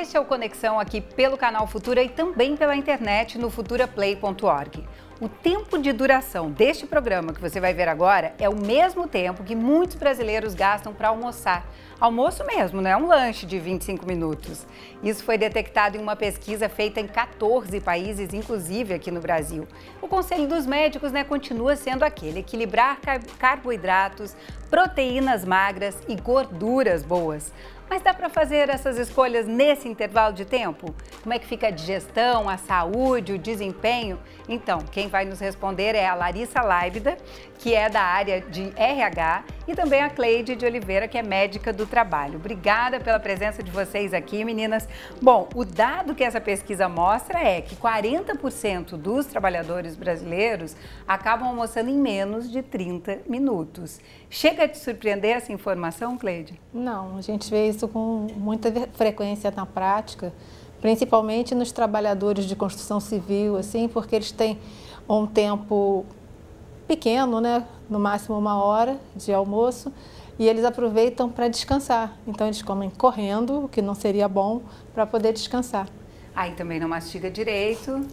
Este é o Conexão aqui pelo canal Futura e também pela internet no futuraplay.org. O tempo de duração deste programa que você vai ver agora é o mesmo tempo que muitos brasileiros gastam para almoçar. Almoço mesmo, não é um lanche de 25 minutos. Isso foi detectado em uma pesquisa feita em 14 países, inclusive aqui no Brasil. O conselho dos médicos, continua sendo aquele: equilibrar carboidratos, proteínas magras e gorduras boas. Mas dá para fazer essas escolhas nesse intervalo de tempo? Como é que fica a digestão, a saúde, o desempenho? Então, quem vai nos responder é a Larissa Leibda, que é da área de RH, e também a Cleide de Oliveira, que é médica do trabalho. Obrigada pela presença de vocês aqui, meninas. Bom, o dado que essa pesquisa mostra é que 40% dos trabalhadores brasileiros acabam almoçando em menos de 30 minutos. Chega a te surpreender essa informação, Cleide? Não, a gente vê isso com muita frequência na prática, principalmente nos trabalhadores de construção civil, assim, porque eles têm um tempo pequeno, no máximo 1 hora de almoço, e eles aproveitam para descansar. Então eles comem correndo, o que não seria bom, para poder descansar. Aí também não mastiga direito.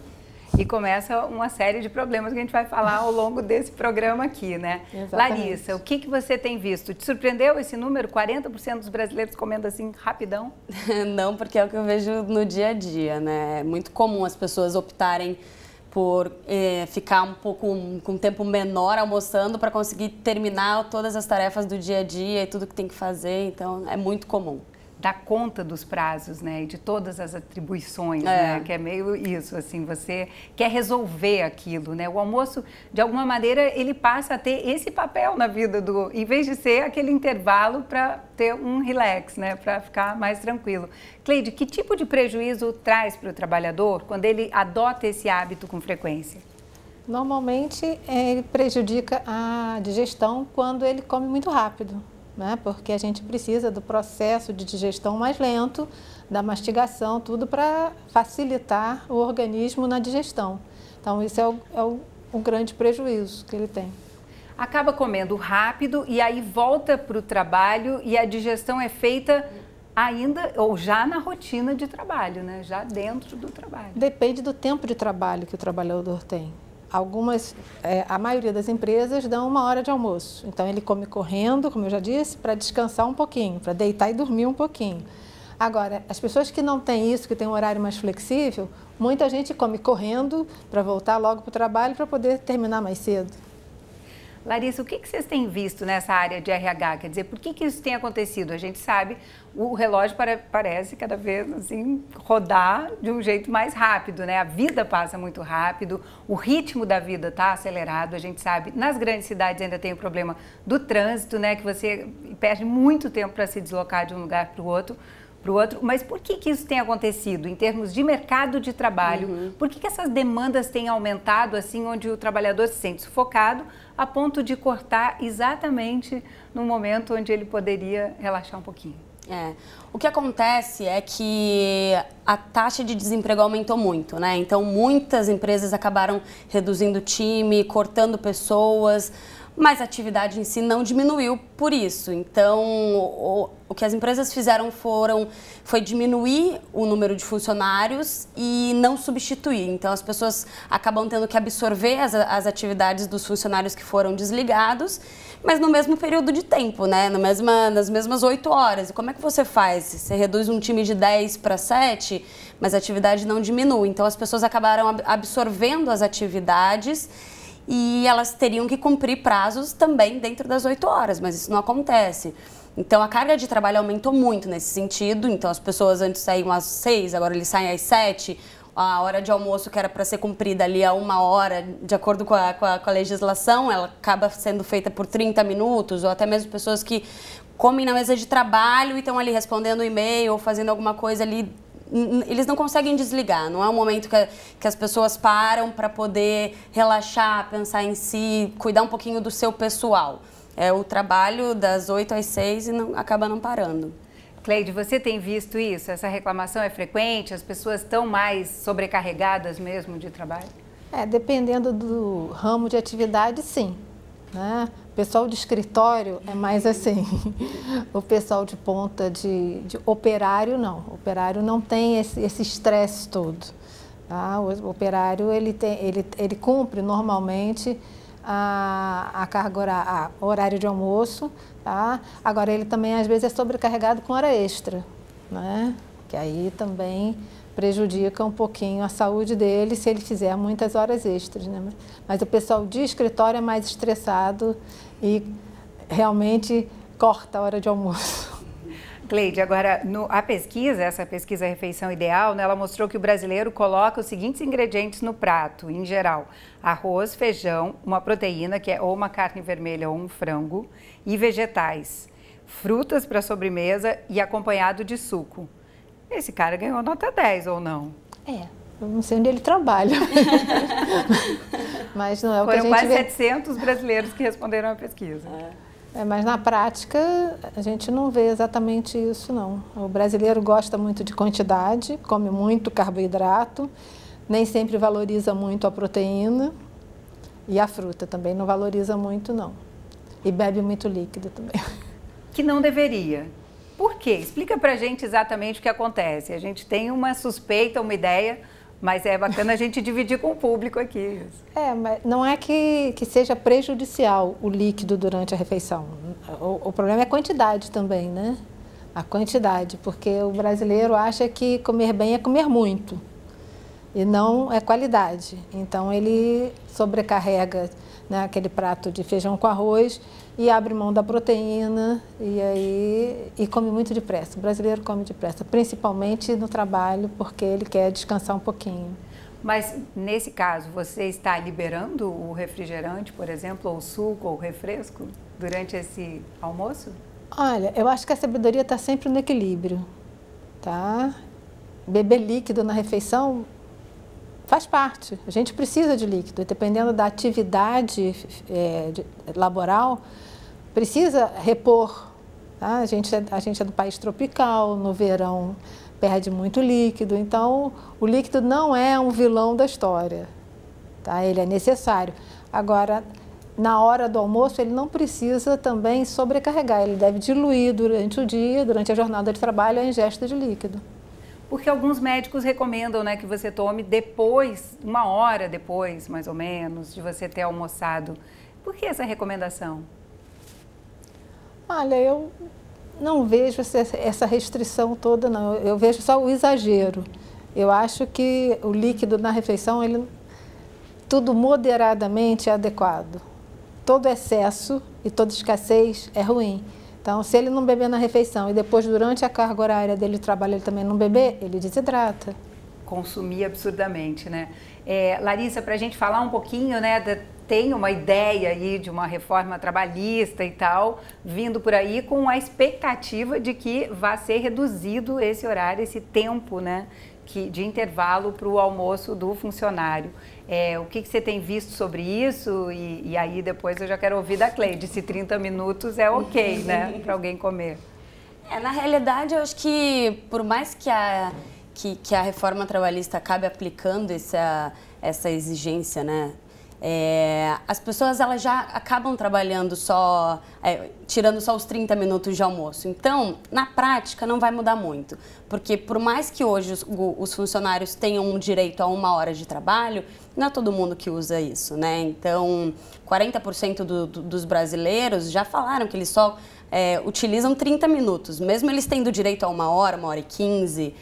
E começa uma série de problemas que a gente vai falar ao longo desse programa aqui, né? Exatamente. Larissa, o que você tem visto? Te surpreendeu esse número? 40% dos brasileiros comendo assim rapidão? Não, porque é o que eu vejo no dia a dia, né? É muito comum as pessoas optarem por ficar um pouco com um tempo menor almoçando para conseguir terminar todas as tarefas do dia a dia e tudo que tem que fazer. Então, é muito comum. Dá conta dos prazos, e de todas as atribuições, que é meio isso, assim, você quer resolver aquilo, O almoço, de alguma maneira, ele passa a ter esse papel na vida em vez de ser aquele intervalo para ter um relax, para ficar mais tranquilo. Cleide, que tipo de prejuízo traz para o trabalhador quando ele adota esse hábito com frequência? Normalmente, ele prejudica a digestão quando ele come muito rápido. Porque a gente precisa do processo de digestão mais lento, da mastigação, tudo para facilitar o organismo na digestão. Então, isso é o grande prejuízo que ele tem. Acaba comendo rápido e aí volta para o trabalho e a digestão é feita ainda ou já na rotina de trabalho, já dentro do trabalho. Depende do tempo de trabalho que o trabalhador tem. A maioria das empresas dão 1 hora de almoço. Então, ele come correndo, como eu já disse, para descansar um pouquinho, para deitar e dormir um pouquinho. Agora, as pessoas que não têm isso, que têm um horário mais flexível, muita gente come correndo para voltar logo para o trabalho para poder terminar mais cedo. Larissa, o que vocês têm visto nessa área de RH? Quer dizer, por que isso tem acontecido? A gente sabe, o relógio parece cada vez assim rodar de um jeito mais rápido, A vida passa muito rápido, o ritmo da vida está acelerado, a gente sabe. Nas grandes cidades ainda tem o problema do trânsito, que você perde muito tempo para se deslocar de um lugar para o outro. Mas por que isso tem acontecido em termos de mercado de trabalho? Por que essas demandas têm aumentado assim, onde o trabalhador se sente sufocado a ponto de cortar exatamente no momento onde ele poderia relaxar um pouquinho? O que acontece é que a taxa de desemprego aumentou muito, Então, muitas empresas acabaram reduzindo o time, cortando pessoas, mas a atividade em si não diminuiu por isso. Então, o que as empresas fizeram foi diminuir o número de funcionários e não substituir. Então, as pessoas acabam tendo que absorver as atividades dos funcionários que foram desligados, mas no mesmo período de tempo, nas mesmas 8 horas. E como é que você faz? Você reduz um time de 10 para 7, mas a atividade não diminui. Então, as pessoas acabaram absorvendo as atividades e elas teriam que cumprir prazos também dentro das 8 horas, mas isso não acontece. Então, a carga de trabalho aumentou muito nesse sentido. Então, as pessoas antes saíam às 6, agora eles saem às 7. A hora de almoço que era para ser cumprida ali a 1 hora, de acordo com a legislação, ela acaba sendo feita por 30 minutos, ou até mesmo pessoas que comem na mesa de trabalho e estão ali respondendo e-mail ou fazendo alguma coisa ali. Eles não conseguem desligar, não é um momento que as pessoas param para poder relaxar, pensar em si, cuidar um pouquinho do seu pessoal. É o trabalho das 8 às 6 e acaba não parando. Cleide, você tem visto isso? Essa reclamação é frequente? As pessoas estão mais sobrecarregadas mesmo de trabalho? Dependendo do ramo de atividade, sim. O pessoal de escritório é mais assim, o pessoal de ponta de operário não. O operário não tem esse estresse todo. Tá? O operário ele cumpre normalmente a carga horário de almoço. Tá? Agora ele também às vezes é sobrecarregado com hora extra, né? Que aí também prejudica um pouquinho a saúde dele se ele fizer muitas horas extras, né? Mas o pessoal de escritório é mais estressado e realmente corta a hora de almoço. Cleide, agora a pesquisa, essa pesquisa Refeição Ideal, né, ela mostrou que o brasileiro coloca os seguintes ingredientes no prato, em geral: arroz, feijão, uma proteína, que é ou uma carne vermelha ou um frango, e vegetais, frutas para sobremesa e acompanhado de suco. Esse cara ganhou nota 10 ou não? Eu não sei onde ele trabalha. Mas não é o que a gente Foram quase vê. 700 brasileiros que responderam à pesquisa. Mas na prática a gente não vê exatamente isso, não. O brasileiro gosta muito de quantidade, come muito carboidrato, nem sempre valoriza muito a proteína e a fruta também não valoriza muito, não. E bebe muito líquido também. Que não deveria. Por quê? Explica pra gente exatamente o que acontece. A gente tem uma suspeita, uma ideia, mas é bacana a gente dividir com o público aqui. Mas não é que seja prejudicial o líquido durante a refeição. O problema é a quantidade também, né? A quantidade, porque o brasileiro acha que comer bem é comer muito e não é qualidade. Então ele sobrecarrega, né, aquele prato de feijão com arroz e abre mão da proteína e come muito depressa. O brasileiro come depressa, principalmente no trabalho, porque ele quer descansar um pouquinho. Mas nesse caso, você está liberando o refrigerante, por exemplo, ou o suco ou o refresco durante esse almoço? Olha, eu acho que a sabedoria está sempre no equilíbrio, tá? Beber líquido na refeição faz parte. A gente precisa de líquido, dependendo da atividade laboral, precisa repor. Tá? A gente é do país tropical, no verão perde muito líquido, então o líquido não é um vilão da história, tá? Ele é necessário. Agora, na hora do almoço, ele não precisa também sobrecarregar, ele deve diluir durante o dia, durante a jornada de trabalho, a ingesta de líquido. Porque alguns médicos recomendam, né, que você tome depois, 1 hora depois, mais ou menos, de você ter almoçado. Por que essa recomendação? Olha, eu não vejo essa restrição toda, não. Eu vejo só o exagero. Eu acho que o líquido na refeição, tudo moderadamente é adequado. Todo excesso e toda escassez é ruim. Então, se ele não beber na refeição e depois, durante a carga horária dele de trabalho, ele também não beber, ele desidrata. Consumir absurdamente, né? Larissa, para a gente falar um pouquinho, né, tem uma ideia aí de uma reforma trabalhista e tal, vindo por aí com a expectativa de que vai ser reduzido esse horário, esse tempo, né, de intervalo para o almoço do funcionário. O que você tem visto sobre isso? E aí depois eu já quero ouvir da Cleide, se 30 minutos é ok, né, para alguém comer. Na realidade, eu acho que por mais que a reforma trabalhista acabe aplicando essa exigência, né, as pessoas elas já acabam trabalhando tirando só os 30 minutos de almoço. Então, na prática, não vai mudar muito. Porque por mais que hoje os funcionários tenham direito a 1 hora de trabalho, não é todo mundo que usa isso, né? Então, 40% dos brasileiros já falaram que eles só utilizam 30 minutos, mesmo eles tendo direito a 1 hora, 1 hora e 15.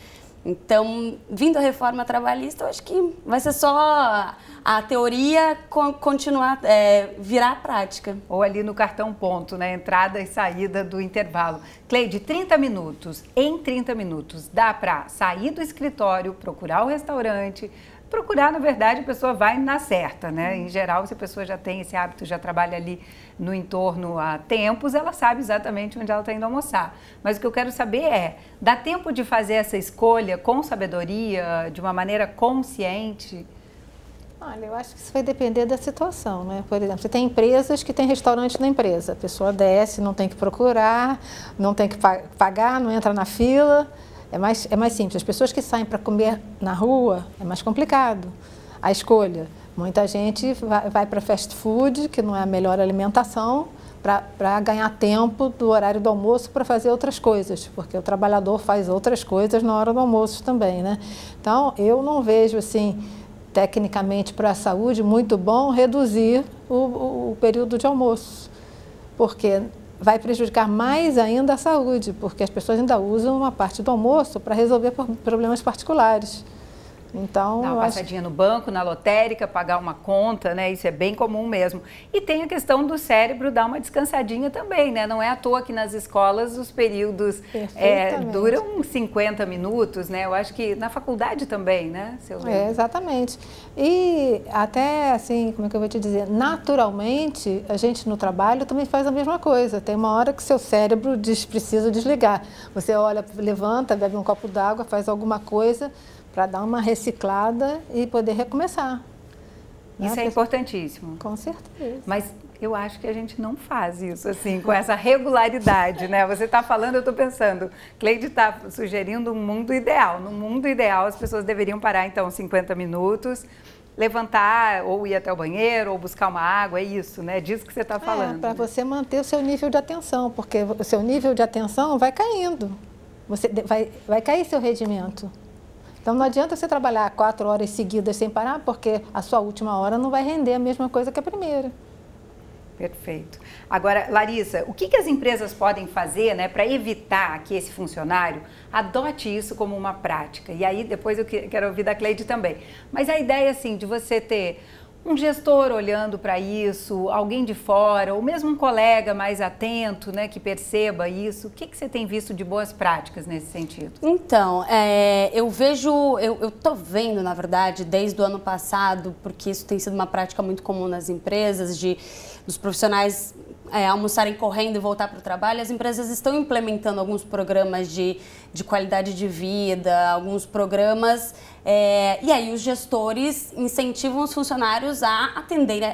Então, vindo a reforma trabalhista, eu acho que vai ser só a teoria continuar, virar a prática. Ou ali no cartão ponto, né? Entrada e saída do intervalo. Cleide, 30 minutos, em 30 minutos, dá para sair do escritório, procurar o restaurante, procurar, na verdade, a pessoa vai na certa, né? Em geral, se a pessoa já tem esse hábito, já trabalha ali no entorno há tempos, ela sabe exatamente onde ela está indo almoçar. Mas o que eu quero saber dá tempo de fazer essa escolha com sabedoria, de uma maneira consciente? Olha, eu acho que isso vai depender da situação, né? Por exemplo, você tem empresas que têm restaurante na empresa. A pessoa desce, não tem que procurar, não tem que pagar, não entra na fila. É mais simples. As pessoas que saem para comer na rua, é mais complicado a escolha. Muita gente vai para fast food, que não é a melhor alimentação, para ganhar tempo do horário do almoço para fazer outras coisas, porque o trabalhador faz outras coisas na hora do almoço também, né? Então, eu não vejo, assim, tecnicamente para a saúde, muito bom reduzir o período de almoço, porque vai prejudicar mais ainda a saúde, porque as pessoas ainda usam uma parte do almoço para resolver problemas particulares. Então, dar uma passadinha no banco, na lotérica, pagar uma conta, né? Isso é bem comum mesmo. E tem a questão do cérebro dar uma descansadinha também, né? Não é à toa que nas escolas os períodos duram 50 minutos, né? Eu acho que na faculdade também, né? Exatamente. E até assim, como é que eu vou te dizer? Naturalmente, a gente no trabalho também faz a mesma coisa. Tem uma hora que seu cérebro precisa desligar. Você olha, levanta, bebe um copo d'água, faz alguma coisa para dar uma reciclada e poder recomeçar. Isso é importantíssimo. Com certeza. Mas eu acho que a gente não faz isso assim, com essa regularidade, né? Você está falando, eu estou pensando, Cleide está sugerindo um mundo ideal. No mundo ideal, as pessoas deveriam parar, então, 50 minutos, levantar, ou ir até o banheiro, ou buscar uma água, é isso, né? Disso que você está falando. Para você manter o seu nível de atenção, porque o seu nível de atenção vai caindo. Vai cair seu rendimento. Então, não adianta você trabalhar 4 horas seguidas sem parar, porque a sua última hora não vai render a mesma coisa que a primeira. Perfeito. Agora, Larissa, o que as empresas podem fazer, né, para evitar que esse funcionário adote isso como uma prática? E aí, depois eu quero ouvir da Cleide também. Mas a ideia, assim, de você ter um gestor olhando para isso, alguém de fora, ou mesmo um colega mais atento, né, que perceba isso. O que você tem visto de boas práticas nesse sentido? Então, eu tô vendo, na verdade, desde o ano passado, porque isso tem sido uma prática muito comum nas empresas, dos profissionais almoçarem correndo e voltar para o trabalho. As empresas estão implementando alguns programas de qualidade de vida, alguns programas, e aí os gestores incentivam os funcionários a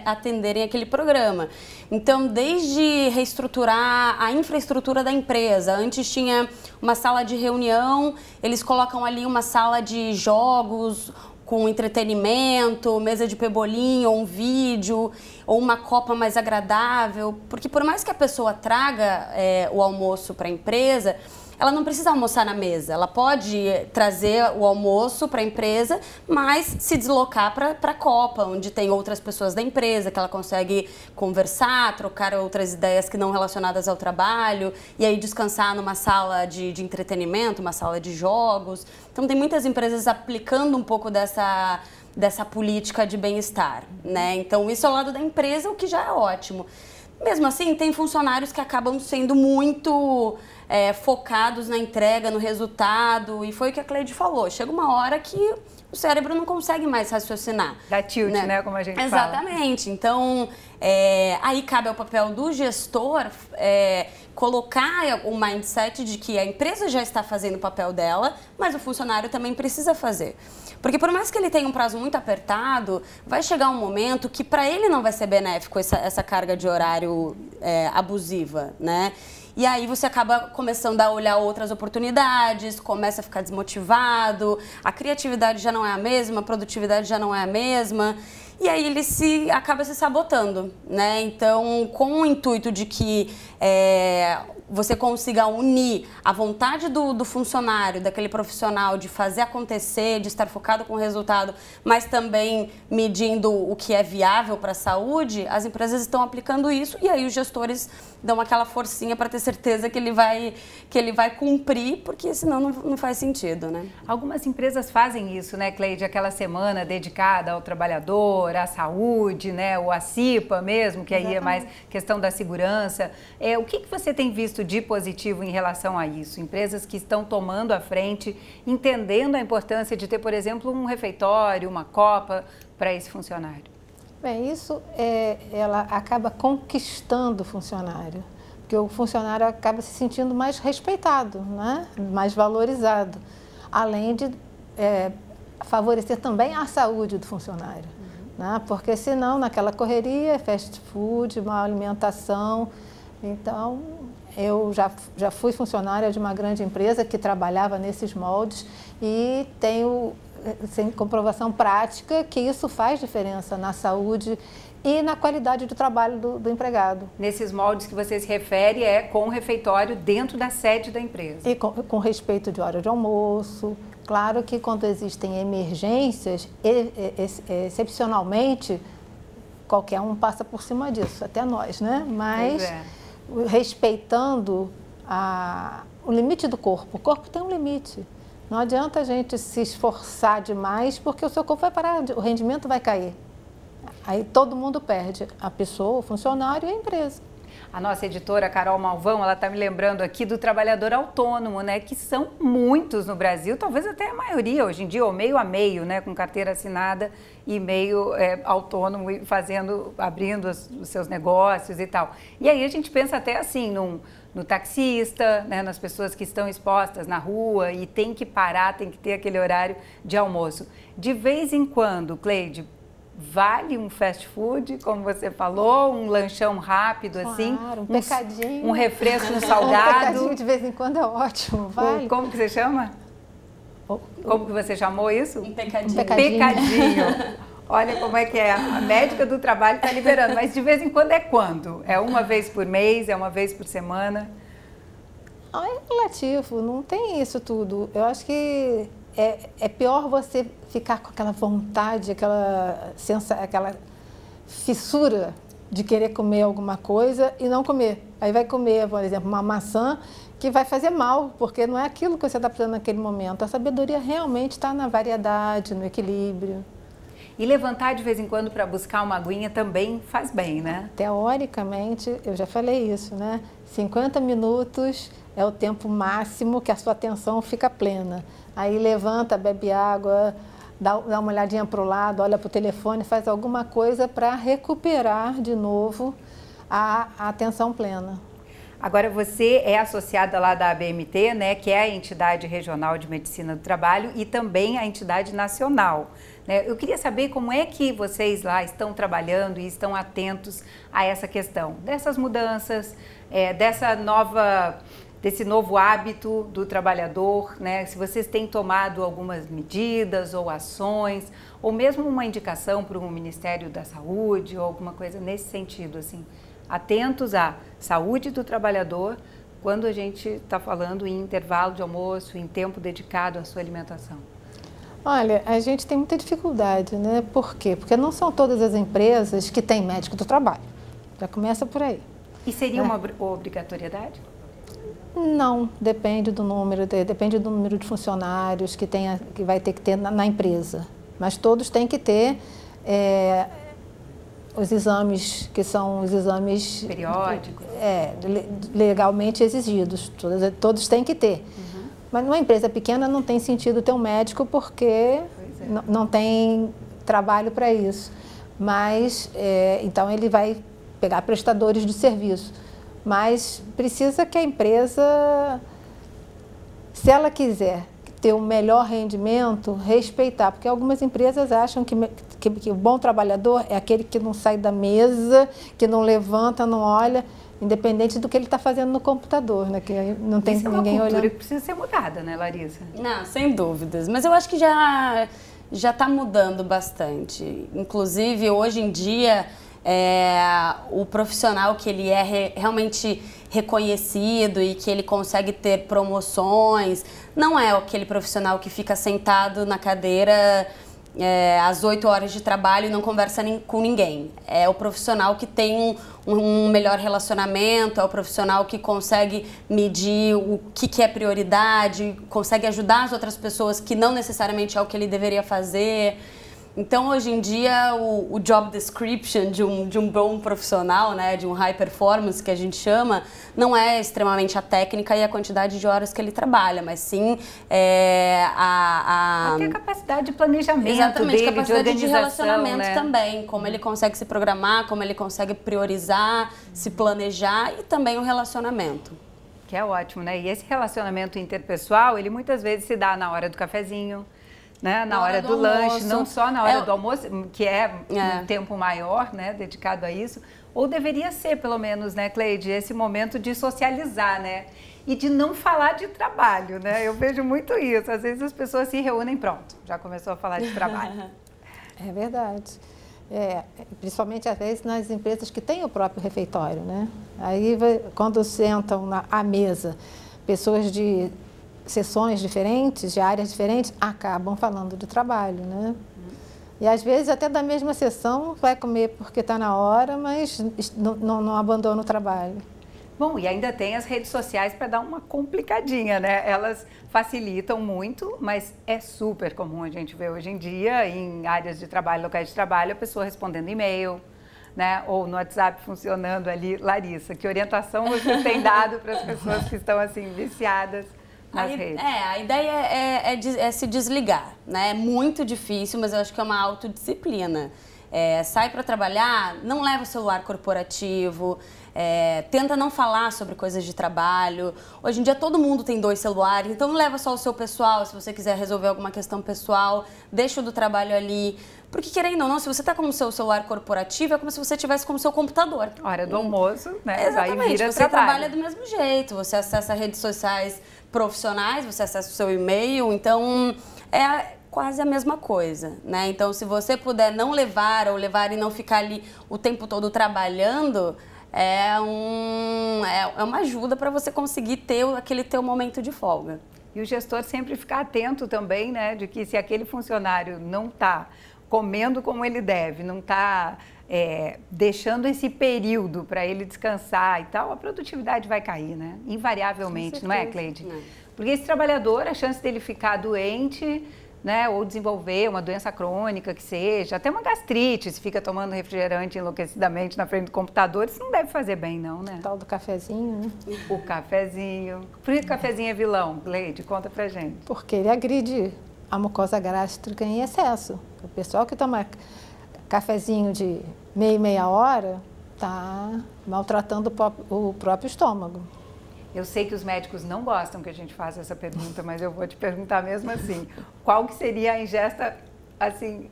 atenderem aquele programa. Então, desde reestruturar a infraestrutura da empresa, antes tinha uma sala de reunião, eles colocam ali uma sala de jogos, com entretenimento, mesa de pebolim, ou um vídeo, ou uma copa mais agradável, porque por mais que a pessoa traga o almoço para a empresa, ela não precisa almoçar na mesa, ela pode trazer o almoço para a empresa, mas se deslocar para a copa, onde tem outras pessoas da empresa, que ela consegue conversar, trocar outras ideias que não relacionadas ao trabalho, e aí descansar numa sala de entretenimento, uma sala de jogos. Então tem muitas empresas aplicando um pouco dessa política de bem-estar, né? Então isso é o lado da empresa, o que já é ótimo. Mesmo assim, tem funcionários que acabam sendo muito focados na entrega, no resultado, e foi o que a Cleide falou. Chega uma hora que o cérebro não consegue mais raciocinar. Dá tilt, né? Como a gente fala. Exatamente. Então, aí cabe ao papel do gestor colocar o mindset de que a empresa já está fazendo o papel dela, mas o funcionário também precisa fazer. Porque por mais que ele tenha um prazo muito apertado, vai chegar um momento que para ele não vai ser benéfico essa carga de horário abusiva, né? E aí você acaba começando a olhar outras oportunidades, começa a ficar desmotivado, a criatividade já não é a mesma, a produtividade já não é a mesma, e aí ele acaba se sabotando, né? Então, com o intuito de que você consiga unir a vontade do funcionário, daquele profissional de fazer acontecer, de estar focado com o resultado, mas também medindo o que é viável para a saúde, as empresas estão aplicando isso e aí os gestores dão aquela forcinha para ter certeza que ele vai cumprir, porque senão não faz sentido, né? Algumas empresas fazem isso, né, Cleide? Aquela semana dedicada ao trabalhador, à saúde, né, ou à CIPA mesmo, que aí é mais questão da segurança. O que você tem visto de positivo em relação a isso? Empresas que estão tomando a frente, entendendo a importância de ter, por exemplo, um refeitório, uma copa para esse funcionário. Bem, isso ela acaba conquistando o funcionário, porque o funcionário acaba se sentindo mais respeitado, né? Mais valorizado, além de favorecer também a saúde do funcionário, né? Porque senão naquela correria, fast food, má alimentação. Então, eu já fui funcionária de uma grande empresa que trabalhava nesses moldes e tenho sem comprovação prática que isso faz diferença na saúde e na qualidade do trabalho do empregado. Nesses moldes que você se refere é com o refeitório dentro da sede da empresa. E com respeito de hora de almoço. Claro que quando existem emergências, excepcionalmente, qualquer um passa por cima disso, até nós, né? Mas respeitando o limite do corpo. O corpo tem um limite. Não adianta a gente se esforçar demais, porque o seu corpo vai parar, o rendimento vai cair. Aí todo mundo perde, a pessoa, o funcionário e a empresa. A nossa editora, Carol Malvão, ela está me lembrando aqui do trabalhador autônomo, né? Que são muitos no Brasil, talvez até a maioria hoje em dia, ou meio a meio, né? Com carteira assinada e meio autônomo, abrindo os seus negócios e tal. E aí a gente pensa até assim, no taxista, né? Nas pessoas que estão expostas na rua e tem que parar, tem que ter aquele horário de almoço. De vez em quando, Cleide, vale um fast food, como você falou, um lanchão rápido, assim? Claro, um pecadinho. Um refresco, um salgado. Um pecadinho de vez em quando é ótimo, vale. Como que você chama? Como que você chamou isso? Um pecadinho. Um pecadinho. Olha como é que é. A médica do trabalho está liberando, mas de vez em quando é quando? É uma vez por mês? É uma vez por semana? É relativo, não tem isso tudo. Eu acho que é pior você ficar com aquela vontade, aquela fissura de querer comer alguma coisa e não comer. Aí vai comer, por exemplo, uma maçã que vai fazer mal, porque não é aquilo que você está precisando naquele momento. A sabedoria realmente está na variedade, no equilíbrio. E levantar de vez em quando para buscar uma aguinha também faz bem, né? Teoricamente, eu já falei isso, né? 50 minutos é o tempo máximo que a sua atenção fica plena. Aí levanta, bebe água, dá uma olhadinha para o lado, olha para o telefone, faz alguma coisa para recuperar de novo a atenção plena. Agora, você é associada lá da ABMT, né, que é a entidade regional de medicina do trabalho e também a entidade nacional, né? Eu queria saber como é que vocês lá estão trabalhando e estão atentos a essa questão, dessas mudanças, desse novo hábito do trabalhador, né? Se vocês têm tomado algumas medidas ou ações, ou mesmo uma indicação para o Ministério da Saúde ou alguma coisa nesse sentido, assim. Atentos à saúde do trabalhador quando a gente está falando em intervalo de almoço, em tempo dedicado à sua alimentação. Olha, a gente tem muita dificuldade, né? Por quê? Porque não são todas as empresas que têm médico do trabalho. Já começa por aí. E seria uma obrigatoriedade? Não, depende do número de funcionários que vai ter que ter na empresa. Mas todos têm que ter os exames, que são os exames periódicos, legalmente exigidos, todos têm que ter. Uhum. Mas numa empresa pequena não tem sentido ter um médico porque não tem trabalho para isso. Mas, então, ele vai pegar prestadores de serviço. Mas precisa que a empresa, se ela quiser ter um melhor rendimento, respeitar, porque algumas empresas acham que o bom trabalhador é aquele que não sai da mesa, que não levanta, não olha, independente do que ele está fazendo no computador, né? Que não tem ninguém olhando. Isso é uma cultura que precisa ser mudada, né, Larissa? Não, sem dúvidas. Mas eu acho que já está mudando bastante. Inclusive, hoje em dia, o profissional que ele é realmente reconhecido e que ele consegue ter promoções, não é aquele profissional que fica sentado na cadeira às 8 horas de trabalho e não conversa com ninguém. É o profissional que tem um melhor relacionamento, é o profissional que consegue medir o que é prioridade, consegue ajudar as outras pessoas, que não necessariamente é o que ele deveria fazer. Então, hoje em dia, o job description de um bom profissional, né, de um high performance, que a gente chama, não é extremamente a técnica e a quantidade de horas que ele trabalha, mas sim até a capacidade de planejamento. Exatamente, dele, capacidade de relacionamento, né? Também, como ele consegue se programar, como ele consegue priorizar, se planejar e também o relacionamento. Que é ótimo, né? E esse relacionamento interpessoal, ele muitas vezes se dá na hora do cafezinho, né? Na hora do lanche, não só na hora do almoço, que um tempo maior, né, dedicado a isso, ou deveria ser, pelo menos, né, Cleide, esse momento de socializar, né? e de não falar de trabalho, né? Eu vejo muito isso. Às vezes as pessoas se reúnem, pronto, já começou a falar de trabalho. É verdade. Principalmente, às vezes, nas empresas que têm o próprio refeitório, né? Aí, quando sentam à mesa pessoas de seções diferentes, de áreas diferentes, acabam falando de trabalho, né? E, às vezes, até da mesma sessão, vai comer porque está na hora, mas não abandona o trabalho. Bom, e ainda tem as redes sociais para dar uma complicadinha, né? Elas facilitam muito, mas é super comum a gente ver hoje em dia em áreas de trabalho, locais de trabalho, a pessoa respondendo e-mail, né? Ou no WhatsApp funcionando ali. Larissa, que orientação você tem dado para as pessoas que estão assim viciadas nas redes? A ideia é se desligar, né? É muito difícil, mas eu acho que é uma autodisciplina. Sai para trabalhar, não leva o celular corporativo, tenta não falar sobre coisas de trabalho. Hoje em dia todo mundo tem 2 celulares, então não leva só o seu pessoal, se você quiser resolver alguma questão pessoal, deixa o do trabalho ali. Porque querendo ou não, se você está com o seu celular corporativo, é como se você tivesse com o seu computador. Hora do almoço, né? Exatamente, aí vira você trabalha do mesmo jeito, você acessa redes sociais profissionais, você acessa o seu e-mail, então quase a mesma coisa, né? Então, se você puder não levar ou levar e não ficar ali o tempo todo trabalhando, é uma ajuda para você conseguir ter aquele teu momento de folga. E o gestor sempre ficar atento também, né, de que se aquele funcionário não está comendo como ele deve, não está deixando esse período para ele descansar e tal, a produtividade vai cair, né? Invariavelmente, não é, Cleide? Porque esse trabalhador, a chance dele ficar doente, né, ou desenvolver uma doença crônica que seja, até uma gastrite, se fica tomando refrigerante enlouquecidamente na frente do computador, isso não deve fazer bem não, né? O tal do cafezinho, né? O cafezinho. Por que o cafezinho é vilão, Cleide? Conta pra gente. Porque ele agride a mucosa gástrica em excesso. O pessoal que toma cafezinho de meia hora está maltratando o próprio estômago. Eu sei que os médicos não gostam que a gente faça essa pergunta, mas eu vou te perguntar mesmo assim. Qual que seria a ingesta, assim,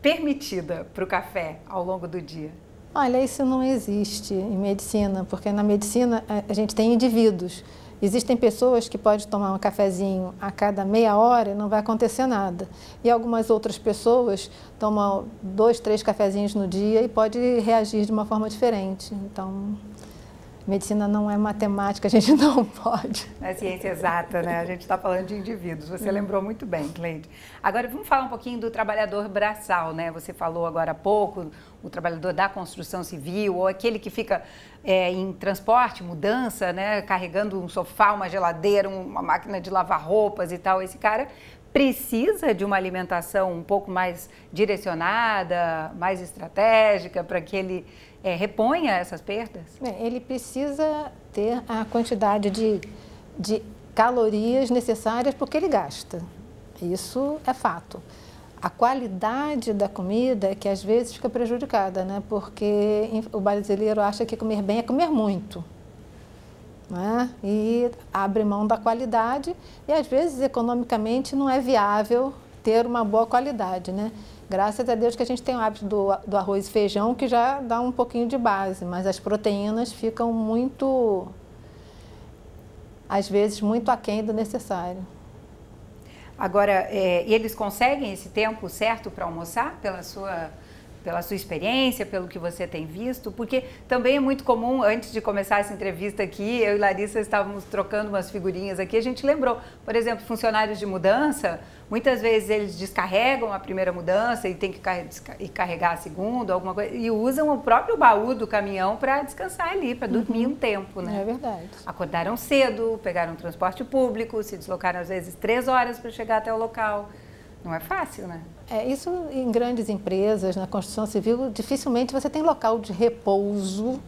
permitida para o café ao longo do dia? Olha, isso não existe em medicina, porque na medicina a gente tem indivíduos. Existem pessoas que podem tomar um cafezinho a cada meia hora e não vai acontecer nada. E algumas outras pessoas tomam 2, 3 cafezinhos no dia e pode reagir de uma forma diferente. Então, medicina não é matemática, a gente não pode. É ciência exata, né? A gente está falando de indivíduos. Você lembrou muito bem, Cleide. Agora, vamos falar um pouquinho do trabalhador braçal, né? Você falou agora há pouco, o trabalhador da construção civil, ou aquele que fica em transporte, mudança, né? Carregando um sofá, uma geladeira, uma máquina de lavar roupas e tal. Esse cara precisa de uma alimentação um pouco mais direcionada, mais estratégica, para que ele reponha essas perdas? Ele precisa ter a quantidade de calorias necessárias porque ele gasta. Isso é fato. A qualidade da comida é que às vezes fica prejudicada, né? Porque o brasileiro acha que comer bem é comer muito, né? E abre mão da qualidade e às vezes economicamente não é viável ter uma boa qualidade, né? Graças a Deus que a gente tem o hábito do arroz e feijão, que já dá um pouquinho de base, mas as proteínas ficam muito, às vezes, muito aquém do necessário. Agora, e eles conseguem esse tempo certo para almoçar, pela sua experiência, pelo que você tem visto? Porque também é muito comum, antes de começar essa entrevista aqui, eu e Larissa estávamos trocando umas figurinhas aqui, a gente lembrou, por exemplo, funcionários de mudança, muitas vezes eles descarregam a primeira mudança e tem que carregar a segunda, alguma coisa, e usam o próprio baú do caminhão para descansar ali, para dormir um tempo, né? É verdade. Acordaram cedo, pegaram transporte público, se deslocaram às vezes 3 horas para chegar até o local. Não é fácil, né? Isso em grandes empresas, na construção civil, dificilmente você tem local de repouso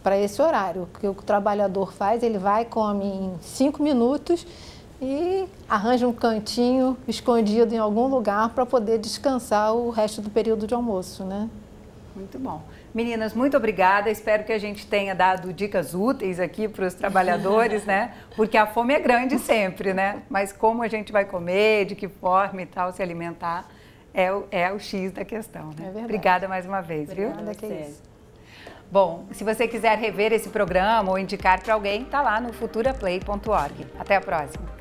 para esse horário. O que o trabalhador faz, ele vai, come em 5 minutos e arranja um cantinho escondido em algum lugar para poder descansar o resto do período de almoço, né? Muito bom. Meninas, muito obrigada. Espero que a gente tenha dado dicas úteis aqui para os trabalhadores, né? Porque a fome é grande sempre, né? Mas como a gente vai comer, de que forma e tal, se alimentar, é o X da questão, né? É verdade. Obrigada mais uma vez, Obrigada, viu? que é isso. Bom, se você quiser rever esse programa ou indicar para alguém, tá lá no futuraplay.org. Até a próxima!